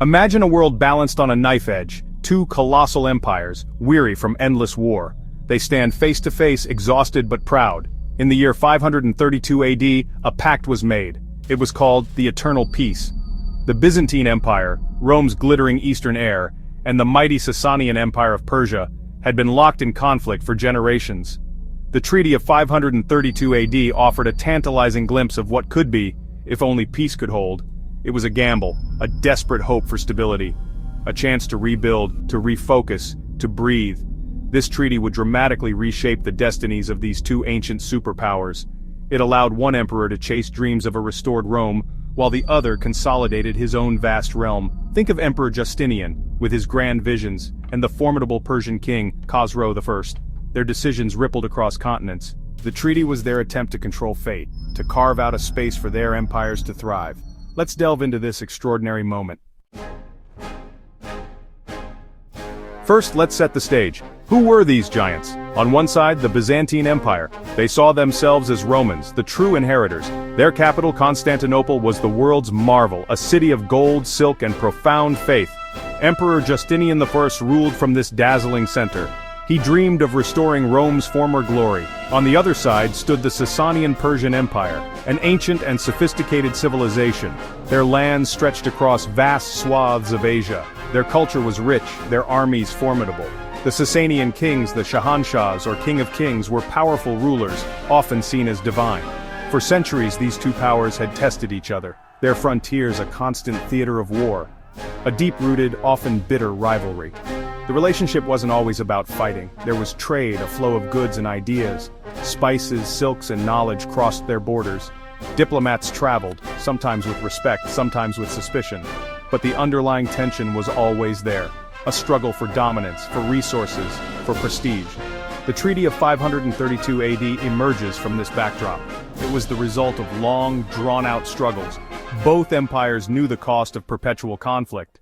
Imagine a world balanced on a knife edge, two colossal empires, weary from endless war. They stand face to face, exhausted but proud. In the year 532 AD, a pact was made. It was called the Eternal Peace. The Byzantine Empire, Rome's glittering eastern heir, and the mighty Sassanid Empire of Persia had been locked in conflict for generations. The Treaty of 532 AD offered a tantalizing glimpse of what could be, if only peace could hold. It was a gamble, a desperate hope for stability, a chance to rebuild, to refocus, to breathe. This treaty would dramatically reshape the destinies of these two ancient superpowers. It allowed one emperor to chase dreams of a restored Rome, while the other consolidated his own vast realm. Think of Emperor Justinian, with his grand visions, and the formidable Persian king, Khosrow I. Their decisions rippled across continents. The treaty was their attempt to control fate, to carve out a space for their empires to thrive. Let's delve into this extraordinary moment. First, let's set the stage. Who were these giants? On one side, the Byzantine Empire. They saw themselves as Romans, the true inheritors. Their capital, Constantinople, was the world's marvel, a city of gold, silk, and profound faith. Emperor Justinian I ruled from this dazzling center. He dreamed of restoring Rome's former glory. On the other side stood the Sasanian Persian Empire, an ancient and sophisticated civilization. Their lands stretched across vast swaths of Asia. Their culture was rich, their armies formidable. The Sasanian kings, the Shahanshahs or King of Kings, were powerful rulers, often seen as divine. For centuries these two powers had tested each other, their frontiers a constant theater of war. A deep-rooted, often bitter rivalry. The relationship wasn't always about fighting. There was trade, a flow of goods and ideas. Spices, silks, and knowledge crossed their borders. Diplomats traveled, sometimes with respect, sometimes with suspicion. But the underlying tension was always there. A struggle for dominance, for resources, for prestige. The Treaty of 532 AD emerges from this backdrop. It was the result of long, drawn-out struggles. Both empires knew the cost of perpetual conflict.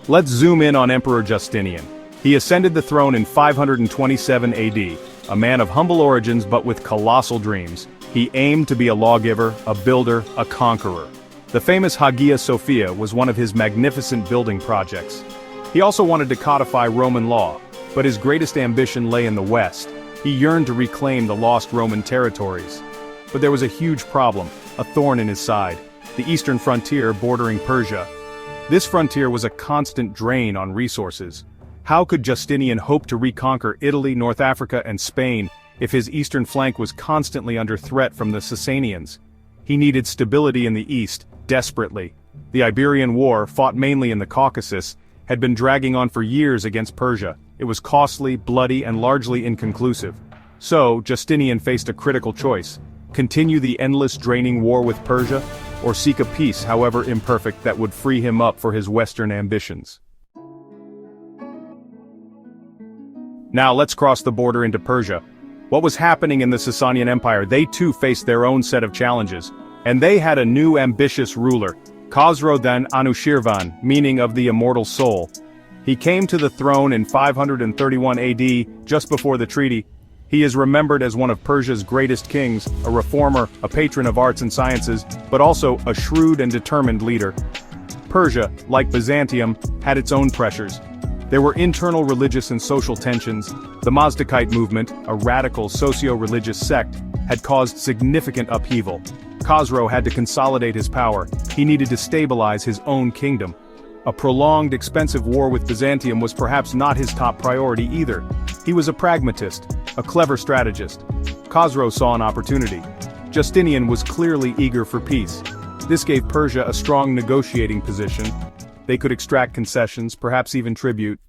Let's zoom in on Emperor Justinian. He ascended the throne in 527 AD, a man of humble origins but with colossal dreams. He aimed to be a lawgiver, a builder, a conqueror. The famous Hagia Sophia was one of his magnificent building projects. He also wanted to codify Roman law, but his greatest ambition lay in the West. He yearned to reclaim the lost Roman territories. But there was a huge problem, a thorn in his side: the eastern frontier bordering Persia. This frontier was a constant drain on resources. How could Justinian hope to reconquer Italy, North Africa, and Spain if his eastern flank was constantly under threat from the Sasanians? He needed stability in the east, desperately. The Iberian War, fought mainly in the Caucasus, had been dragging on for years against Persia. It was costly, bloody, and largely inconclusive. So, Justinian faced a critical choice: continue the endless draining war with Persia, or seek a peace, however imperfect, that would free him up for his Western ambitions. Now let's cross the border into Persia. What was happening in the Sasanian Empire? They too faced their own set of challenges. And they had a new ambitious ruler, Khosrow then Anushirvan, meaning of the immortal soul. He came to the throne in 531 AD, just before the treaty. He is remembered as one of Persia's greatest kings, a reformer, a patron of arts and sciences, but also a shrewd and determined leader. Persia, like Byzantium, had its own pressures. There were internal religious and social tensions. The Mazdakite movement, a radical socio-religious sect, had caused significant upheaval. Khosrow had to consolidate his power. He needed to stabilize his own kingdom. A prolonged, expensive war with Byzantium was perhaps not his top priority either. He was a pragmatist, a clever strategist. Khosrow saw an opportunity. Justinian was clearly eager for peace. This gave Persia a strong negotiating position. They could extract concessions, perhaps even tribute.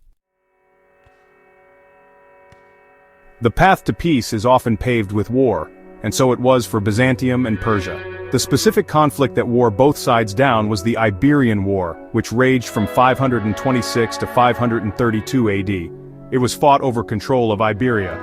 The path to peace is often paved with war, and so it was for Byzantium and Persia. The specific conflict that wore both sides down was the Iberian War, which raged from 526 to 532 AD. It was fought over control of Iberia.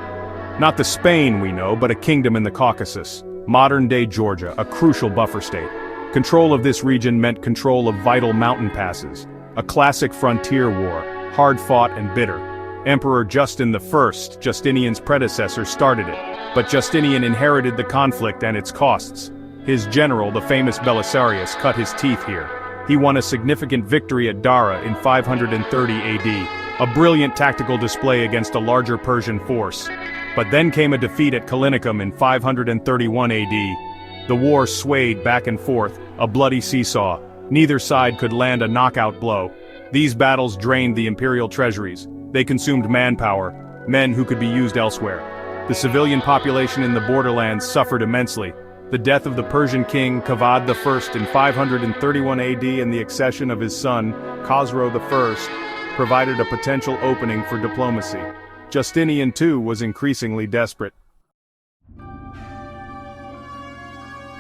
Not the Spain we know, but a kingdom in the Caucasus, modern-day Georgia, a crucial buffer state. Control of this region meant control of vital mountain passes. A classic frontier war, hard-fought and bitter. Emperor Justin I, Justinian's predecessor, started it, but Justinian inherited the conflict and its costs. His general, the famous Belisarius, cut his teeth here. He won a significant victory at Dara in 530 AD, a brilliant tactical display against a larger Persian force. But then came a defeat at Callinicum in 531 AD. The war swayed back and forth, a bloody seesaw. Neither side could land a knockout blow. These battles drained the imperial treasuries. They consumed manpower, men who could be used elsewhere. The civilian population in the borderlands suffered immensely. The death of the Persian king Kavad I in 531 AD and the accession of his son, Khosrow I, provided a potential opening for diplomacy. Justinian, too, was increasingly desperate.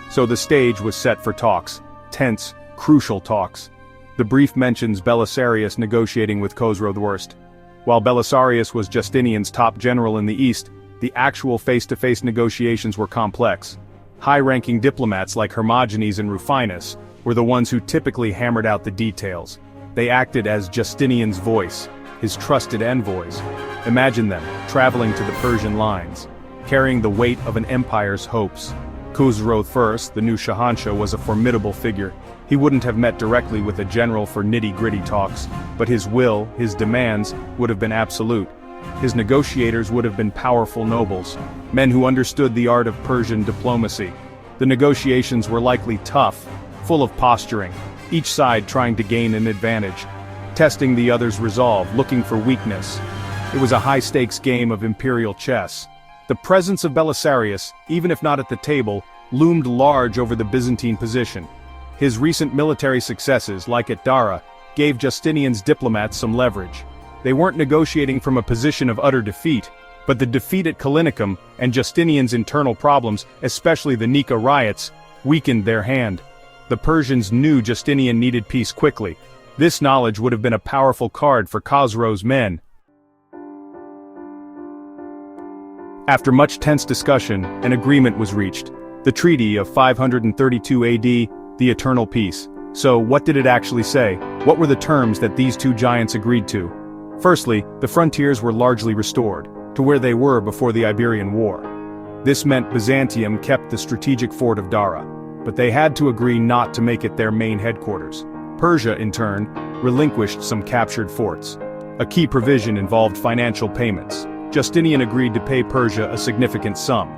So the stage was set for talks. Tense, crucial talks. The brief mentions Belisarius negotiating with Khosrow I. While Belisarius was Justinian's top general in the east, the actual face-to-face negotiations were complex. High-ranking diplomats like Hermogenes and Rufinus were the ones who typically hammered out the details. They acted as Justinian's voice, his trusted envoys. Imagine them, traveling to the Persian lines, carrying the weight of an empire's hopes. Khosrow I, the new Shahanshah, was a formidable figure. He wouldn't have met directly with a general for nitty-gritty talks, but his will, his demands, would have been absolute. His negotiators would have been powerful nobles, men who understood the art of Persian diplomacy. The negotiations were likely tough, full of posturing, each side trying to gain an advantage, testing the other's resolve, looking for weakness. It was a high-stakes game of imperial chess. The presence of Belisarius, even if not at the table, loomed large over the Byzantine position. His recent military successes, like at Dara, gave Justinian's diplomats some leverage. They weren't negotiating from a position of utter defeat, but the defeat at Callinicum and Justinian's internal problems, especially the Nika riots, weakened their hand. The Persians knew Justinian needed peace quickly. This knowledge would have been a powerful card for Khosrow's men. After much tense discussion, an agreement was reached. The Treaty of 532 AD, the Eternal Peace. So, what did it actually say? What were the terms that these two giants agreed to? Firstly, the frontiers were largely restored, to where they were before the Iberian War. This meant Byzantium kept the strategic fort of Dara, but they had to agree not to make it their main headquarters. Persia, in turn, relinquished some captured forts. A key provision involved financial payments. Justinian agreed to pay Persia a significant sum.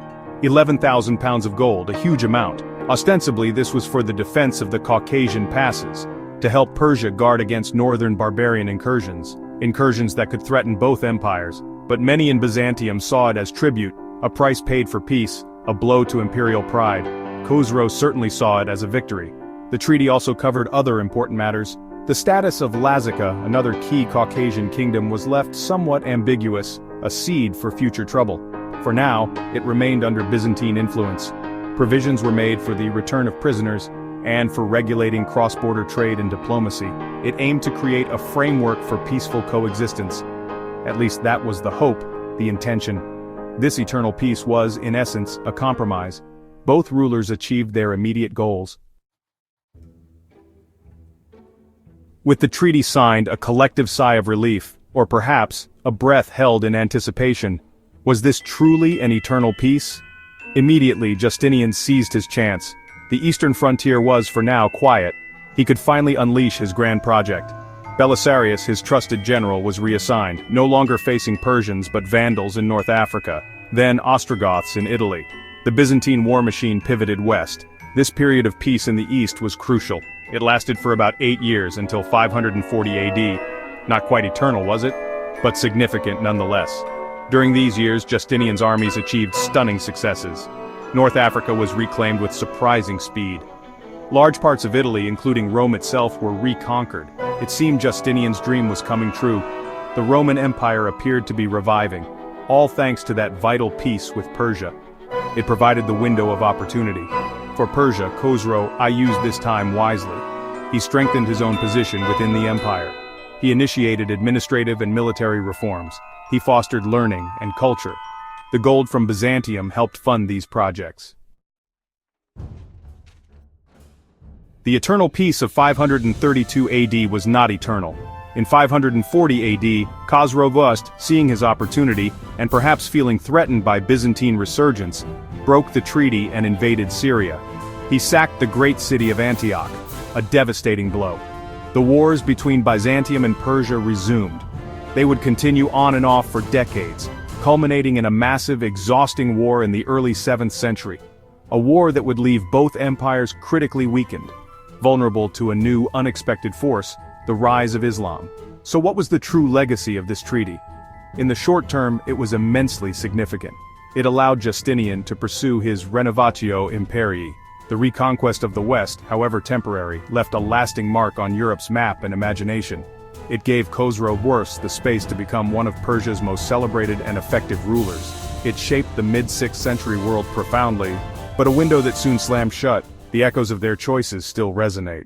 11,000 pounds of gold, a huge amount. Ostensibly, this was for the defense of the Caucasian passes, to help Persia guard against northern barbarian incursions that could threaten both empires, but many in Byzantium saw it as tribute, a price paid for peace, a blow to imperial pride. Khosrow certainly saw it as a victory. The treaty also covered other important matters. The status of Lazica, another key Caucasian kingdom, was left somewhat ambiguous, a seed for future trouble. For now, it remained under Byzantine influence. Provisions were made for the return of prisoners, and for regulating cross-border trade and diplomacy. It aimed to create a framework for peaceful coexistence. At least that was the hope, the intention. This eternal peace was, in essence, a compromise. Both rulers achieved their immediate goals. With the treaty signed, a collective sigh of relief, or perhaps, a breath held in anticipation. Was this truly an eternal peace? Immediately, Justinian seized his chance. The eastern frontier was, for now, quiet. He could finally unleash his grand project. Belisarius, his trusted general, was reassigned, no longer facing Persians but Vandals in North Africa, then Ostrogoths in Italy. The Byzantine war machine pivoted west. This period of peace in the east was crucial. It lasted for about 8 years until 540 AD. Not quite eternal, was it? But significant nonetheless. During these years, Justinian's armies achieved stunning successes. North Africa was reclaimed with surprising speed. Large parts of Italy, including Rome itself, were reconquered. It seemed Justinian's dream was coming true. The Roman Empire appeared to be reviving, all thanks to that vital peace with Persia. It provided the window of opportunity. For Persia, Khosrow used this time wisely. He strengthened his own position within the empire. He initiated administrative and military reforms. He fostered learning and culture. The gold from Byzantium helped fund these projects. The eternal peace of 532 AD was not eternal. In 540 AD, Khosrow I, seeing his opportunity, and perhaps feeling threatened by Byzantine resurgence, broke the treaty and invaded Syria. He sacked the great city of Antioch, a devastating blow. The wars between Byzantium and Persia resumed. They would continue on and off for decades, culminating in a massive, exhausting war in the early 7th century. A war that would leave both empires critically weakened, vulnerable to a new, unexpected force, the rise of Islam. So what was the true legacy of this treaty? In the short term, it was immensely significant. It allowed Justinian to pursue his Renovatio Imperii. The reconquest of the West, however temporary, left a lasting mark on Europe's map and imagination. It gave Khosrow the space to become one of Persia's most celebrated and effective rulers. It shaped the mid-6th century world profoundly, but a window that soon slammed shut. The echoes of their choices still resonate.